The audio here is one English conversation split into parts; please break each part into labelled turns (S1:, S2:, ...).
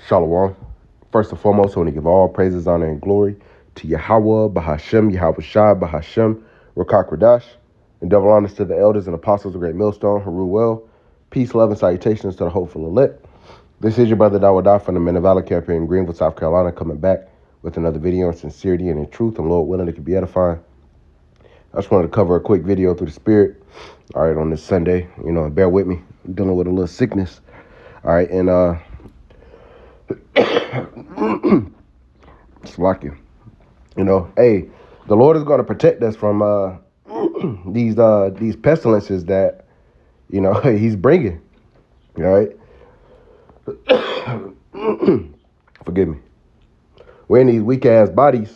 S1: Shalom. First and foremost, I want to give all praises, honor, and glory to Yahweh, Bahashem, Yahweh Shai, Bahashem, Rakak Radash, and double honors to the elders and apostles of Great Millstone, Haruel. Peace, love, and salutations to the hopeful elect. This is your brother Dawadah from the Men of Valor camp here in Greenville, South Carolina, coming back with another video in sincerity and in truth, and Lord willing, it could be edifying. I just wanted to cover a quick video through the Spirit, all right, on this Sunday. Bear with me. I'm dealing with a little sickness, all right, and it's like you. Hey, the Lord is going to protect us from these pestilences that, he's bringing, all right? Forgive me. We're in these weak-ass bodies,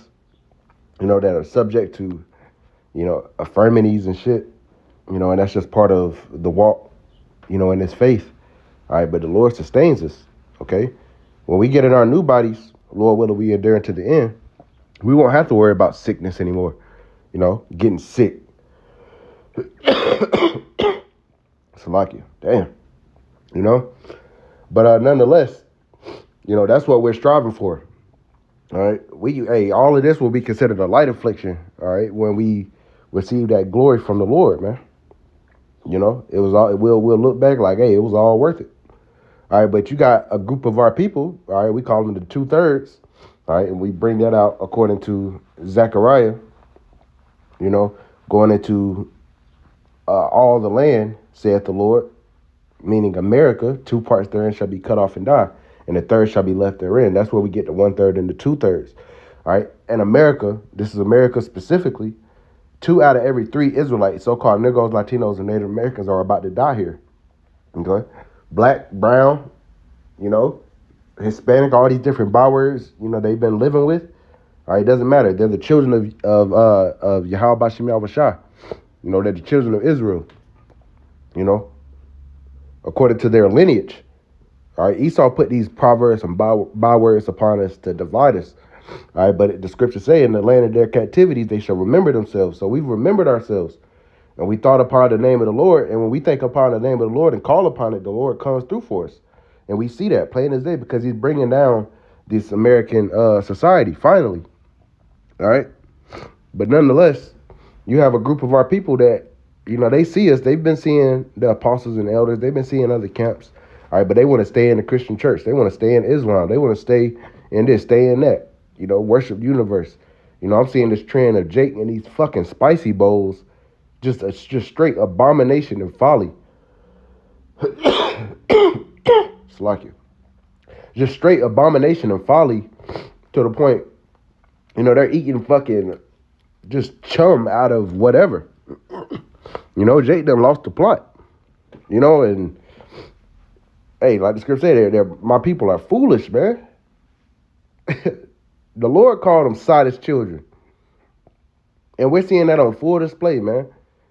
S1: that are subject to, infirmities and shit, and that's just part of the walk, in this faith, all right? But the Lord sustains us, okay? When we get in our new bodies, Lord willing, we endure to the end, we won't have to worry about sickness anymore, getting sick. It's like you, damn, But nonetheless, that's what we're striving for, all right? All of this will be considered a light affliction, all right, when we receive that glory from the Lord, man. We'll look back like, hey, it was all worth it. All right, but you got a group of our people, all right, we call them the 2/3, all right, and we bring that out according to Zechariah, going into all the land, saith the Lord, meaning America, 2 parts therein shall be cut off and die, and the third shall be left therein. That's where we get the 1/3 and the 2/3, all right? And America, this is America specifically, 2 out of every 3 Israelites, so-called Negroes, Latinos, and Native Americans are about to die here, okay? Black, brown, Hispanic, all these different bywords, they've been living with. All right, it doesn't matter. They're the children of Yahweh Bashem Yahweh Shai. They're the children of Israel, according to their lineage. All right, Esau put these proverbs and bywords upon us to divide us. All right, but the scriptures say in the land of their captivities, they shall remember themselves. So we've remembered ourselves. And we thought upon the name of the Lord. And when we think upon the name of the Lord and call upon it, the Lord comes through for us. And we see that plain as day because he's bringing down this American society, finally. All right. But nonetheless, you have a group of our people that, they see us. They've been seeing the apostles and elders. They've been seeing other camps. All right. But they want to stay in the Christian church. They want to stay in Islam. They want to stay in this, stay in that, worship universe. I'm seeing this trend of Jake and these fucking spicy bowls. Just straight abomination and folly. It's like you. Just straight abomination and folly to the point, they're eating fucking just chum out of whatever. Jake done lost the plot. And hey, like the scripture said, my people are foolish, man. The Lord called them Sodom's children. And we're seeing that on full display, man.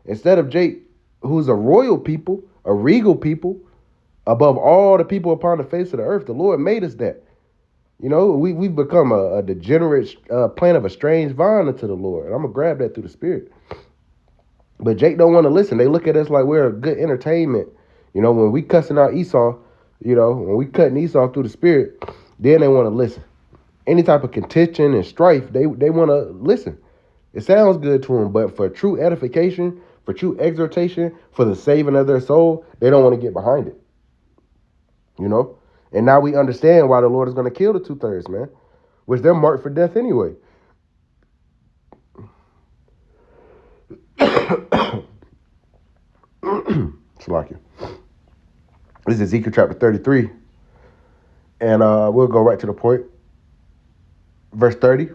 S1: Instead of Jake, who's a royal people, a regal people, above all the people upon the face of the earth, the Lord made us that. We've become a degenerate plant of a strange vine unto the Lord. And I'm going to grab that through the Spirit. But Jake don't want to listen. They look at us like we're a good entertainment. When we cussing out Esau, when we cutting Esau through the Spirit, then they want to listen. Any type of contention and strife, they want to listen. It sounds good to them, but for true edification, for true exhortation, for the saving of their soul, they don't want to get behind it. And now we understand why the Lord is going to kill the 2/3, man, which they're marked for death anyway. Slack you. This is Ezekiel chapter 33, and we'll go right to the point. Verse 30.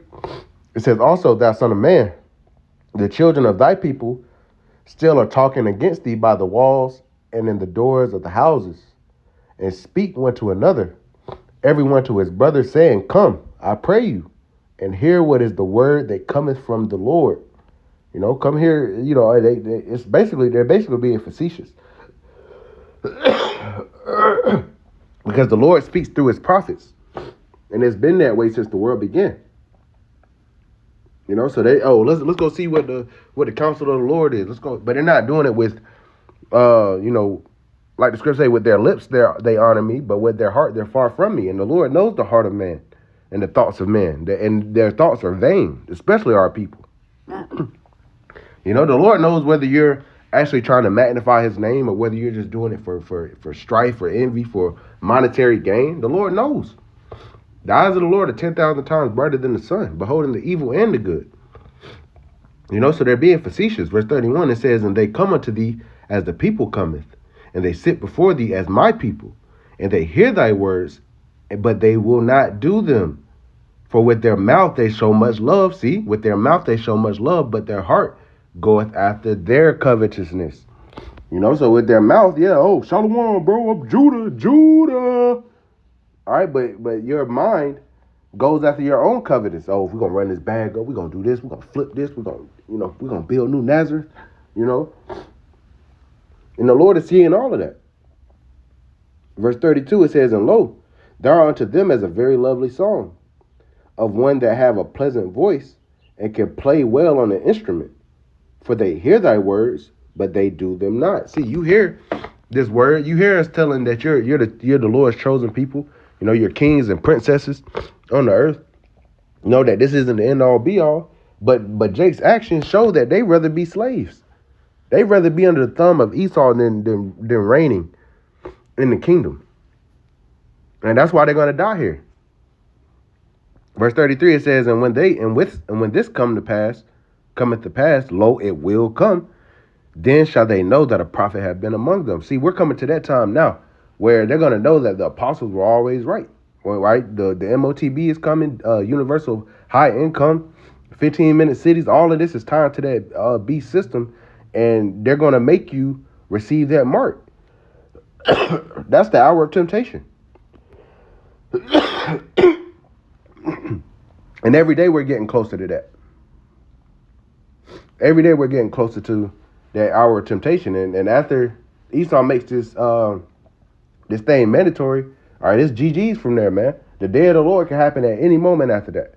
S1: It says, also, thou son of man, the children of thy people still are talking against thee by the walls and in the doors of the houses, and speak one to another, everyone to his brother, saying, come, I pray you, and hear what is the word that cometh from the Lord. Come here, they're basically being facetious. Because the Lord speaks through his prophets, and it's been that way since the world began. So let's go see what the counsel of the Lord is. Let's go, but they're not doing it with Like the scripture say, with their lips they honor me, but with their heart they're far from me. And the Lord knows the heart of man and the thoughts of men. And their thoughts are vain, especially our people. You know, the Lord knows whether you're actually trying to magnify his name or whether you're just doing it for strife, for envy, for monetary gain. The Lord knows. The eyes of the Lord are 10,000 times brighter than the sun, beholding the evil and the good. You know, so they're being facetious. Verse 31, it says, and they come unto thee as the people cometh, and they sit before thee as my people, and they hear thy words, but they will not do them. For with their mouth they show much love. See, with their mouth they show much love, but their heart goeth after their covetousness. You know, so with their mouth, yeah, oh, Shalom, bro, up Judah. All right, but your mind goes after your own covetous. Oh, if we're gonna run this bag up, we're gonna do this, we're gonna flip this, we're gonna build new Nazareth, you know. And the Lord is seeing all of that. Verse 32, it says, and lo, thou art unto them as a very lovely song, of one that have a pleasant voice, and can play well on the instrument. For they hear thy words, but they do them not. See, you hear this word, you hear us telling that you're the Lord's chosen people. You know, you're kings and princesses on the earth. Know that this isn't the end all be all, but Jake's actions show that they rather be slaves. They rather be under the thumb of Esau than reigning in the kingdom. And that's why they're gonna die here. Verse 33, it says, and when this cometh to pass, lo, it will come. Then shall they know that a prophet have been among them. See, we're coming to that time now where they're going to know that the apostles were always right. Well, right? The MOTB is coming, universal high income, 15-minute cities. All of this is tied to that beast system, and they're going to make you receive that mark. That's the hour of temptation. And every day we're getting closer to that. Every day we're getting closer to that hour of temptation. And after Esau makes this thing mandatory, all right, it's GG's from there, man. The day of the Lord can happen at any moment after that.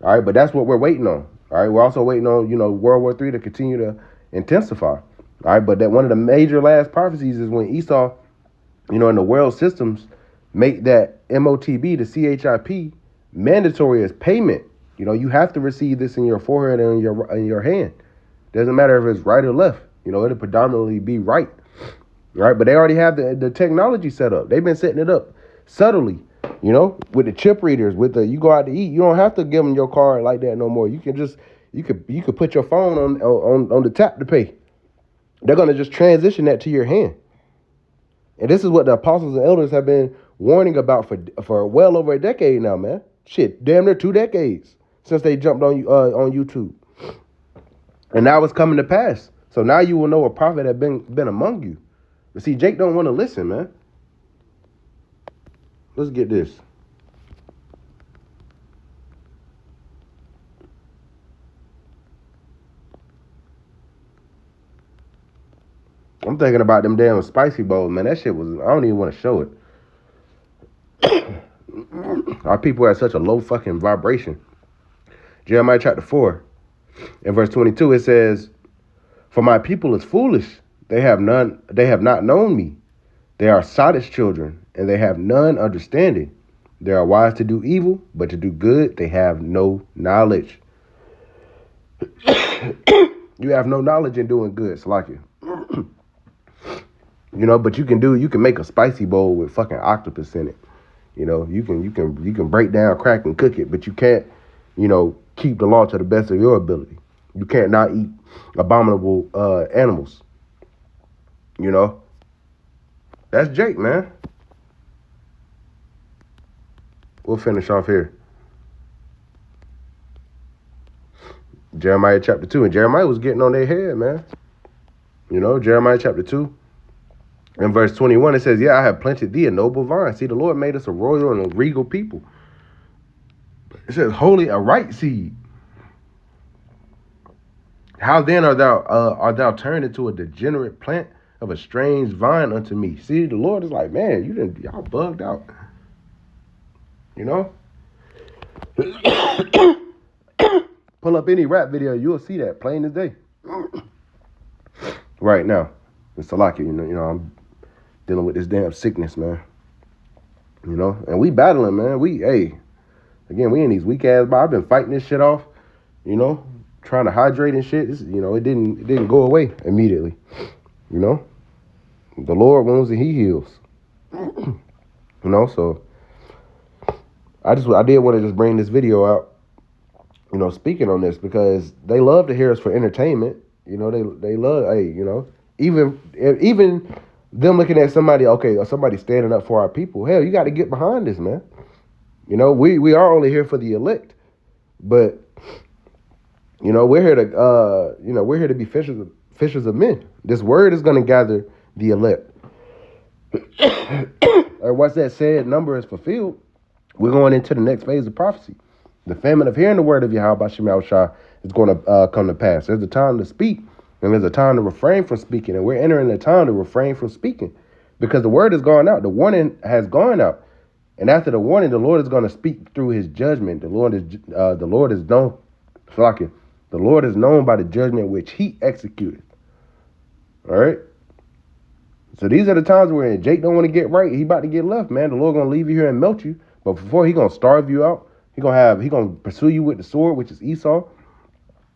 S1: All right, but that's what we're waiting on. All right, we're also waiting on, World War III to continue to intensify. All right, but that one of the major last prophecies is when Esau, in the world systems, make that MOTB, the CHIP, mandatory as payment. You have to receive this in your forehead and in your hand. Doesn't matter if it's right or left. It'll predominantly be right. Right? But they already have the technology set up. They've been setting it up subtly, with the chip readers, you go out to eat. You don't have to give them your card like that no more. You can just, you could put your phone on the tap to pay. They're going to just transition that to your hand. And this is what the apostles and elders have been warning about for well over a decade now, man. Shit, damn near 2 decades since they jumped on YouTube. And now it's coming to pass. So now you will know a prophet had been among you. But see, Jake don't want to listen, man. Let's get this. I'm thinking about them damn spicy bowls, man. That shit was, I don't even want to show it. Our people are at such a low fucking vibration. Jeremiah chapter 4, in verse 22, it says, for my people is foolish. They have not known me. They are sottish children, and they have none understanding. They are wise to do evil, but to do good they have no knowledge. You have no knowledge in doing good, Salakia. But you can make a spicy bowl with fucking octopus in it. You can break down, crack, and cook it, but you can't, keep the law to the best of your ability. You can't not eat abominable animals. That's Jake, man. We'll finish off here. Jeremiah chapter 2. And Jeremiah was getting on their head, man. Jeremiah chapter 2. In verse 21, it says, yeah, I have planted thee a noble vine. See, the Lord made us a royal and a regal people. It says, holy, a right seed. How then art thou turned into a degenerate plant of a strange vine unto me? See, the Lord is like, man, y'all bugged out. Pull up any rap video, you'll see that plain as day. Right now, it's Salaki, I'm dealing with this damn sickness, man. You know, and we battling, man. Again, we in these weak ass. I've been fighting this shit off. You know, trying to hydrate and shit. It didn't go away immediately. You know, the Lord wounds and He heals. You know, so I did want to just bring this video out. You know, speaking on this because they love to hear us for entertainment. You know, they love, hey, you know, even them looking at somebody, okay, or somebody standing up for our people. Hell, you got to get behind this, man. You know, we are only here for the elect, but you know, we're here to be fishers of men. This word is going to gather the elect. Or once that said number is fulfilled, we're going into the next phase of prophecy. The famine of hearing the word of Yahweh Shem Yahushua is going to come to pass. There's a time to speak, and there's a time to refrain from speaking, and we're entering a time to refrain from speaking because the word has gone out. The warning has gone out. And after the warning, the Lord is going to speak through His judgment. The Lord is known, Slakia. The Lord is known by the judgment which He executed. All right. So these are the times where Jake don't want to get right. He about to get left, man. The Lord gonna leave you here and melt you. But before He gonna starve you out, He gonna pursue you with the sword, which is Esau.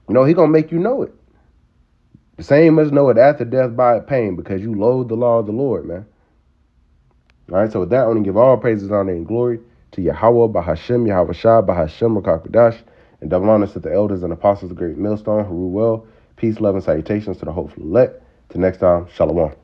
S1: You know, He gonna make you know it. The same must know it after death by pain, because you loathe the law of the Lord, man. All right, so with that, I want to give all praises, honor, and glory to Yahweh, Bahashem, Yahweh Shah, Bahashem, Rakakadash, and double honors to the elders and apostles of the great millstone, who rule well. Peace, love, and salutations to the hopeful elect. Till next time, Shalom.